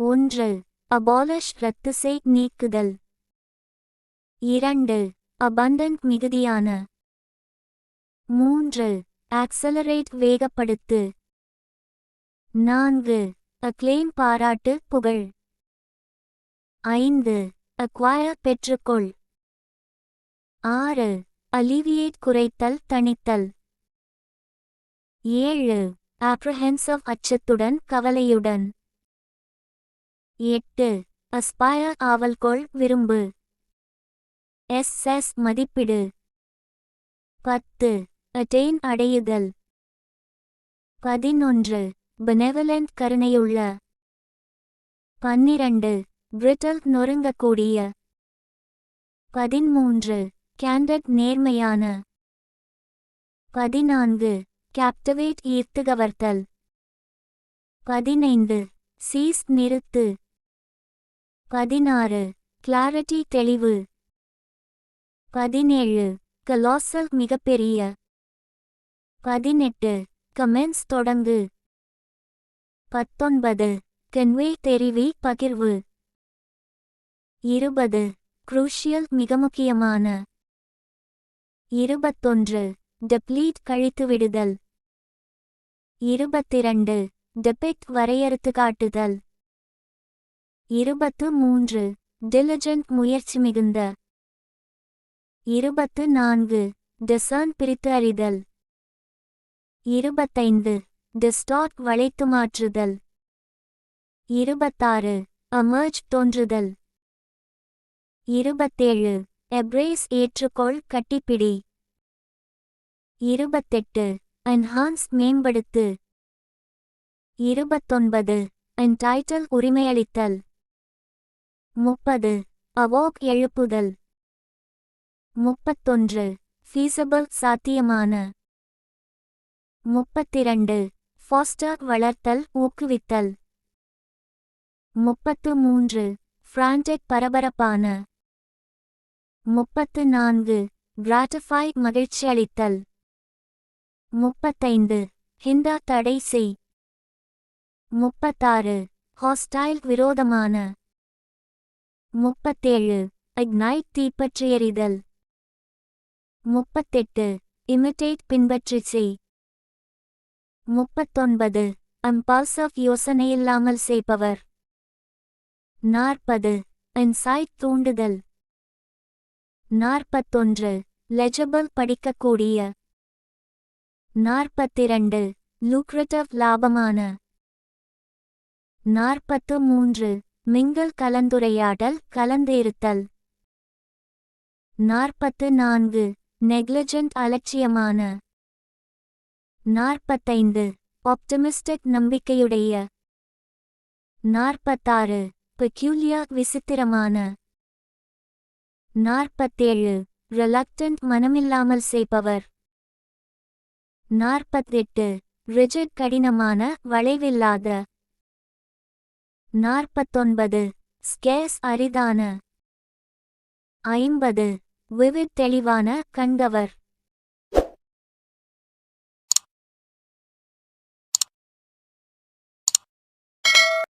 1. Abolish ரத்து செய் நீக்குதல். 2. abundant மிகுதியான. 3. accelerate வேகப்படுத்து. 4. acclaim பாராட்டு புகழ். 5. acquire பெற்றுக்கொள். 6. alleviate குறைத்தல் தணித்தல். 7. apprehensive அச்சத்துடன் கவலையுடன். 8. aspire ஆவல்கொள் விரும்பு. SS மதிப்பிடு. 10. attain அடையுதல். 11. benevolent கருணையுள்ள. 12. brittle நொறுங்கக்கூடிய. 13. candid நேர்மையான. 14. captivate ஈர்த்து கவர்த்தல். 15. cease நிறுத்து. 16. clarity தெளிவு. 17. colossal மிகப்பெரிய. 18. commence தொடங்கு. 19. convey தெரிவி பகிர்வு. 20. crucial மிக முக்கியமான. 21. deplete கழித்துவிடுதல். 22. depict வரையறுத்து காட்டுதல். 23. diligent முயற்சி மிகுந்த. 24. discern பிரித்து அறிதல். 25. distort வளைத்து மாற்றுதல். 26. emerge தோன்றுதல். 27. embrace ஏற்றுக்கொள் கட்டிப்பிடி. 28. enhance மேம்படுத்து. 29. entitle உரிமையளித்தல். 30. awoke எழுப்புதல். 31. feasible சாத்தியமான. 32. foster வளர்த்தல் ஊக்குவித்தல். 33. frantic பரபரப்பான. 34. gratify மகிழ்ச்சியளித்தல். 35. hinder தடை செய். 36. hostile விரோதமான. 37. ignite தீப்பற்றியெறிதல். 38. imitate பின்பற்றி செய். 39. impulsive யோசனையில்லாமல் செய்பவர். 40. insight தூண்டுதல். 41. legible படிக்கக்கூடிய. 42. lucrative லாபமான. 43. mingle கலந்துரையாடல் கலந்து இருத்தல். 44. negligent அலட்சியமான. 45. optimistic நம்பிக்கையுடைய. 46. peculiar விசித்திரமான. 47. reluctant மனமில்லாமல் செய்பவர். 48. rigid கடினமான வளைவில்லாத. 49. scarce அரிதான. 50. vivid தெளிவான கண்கவர்.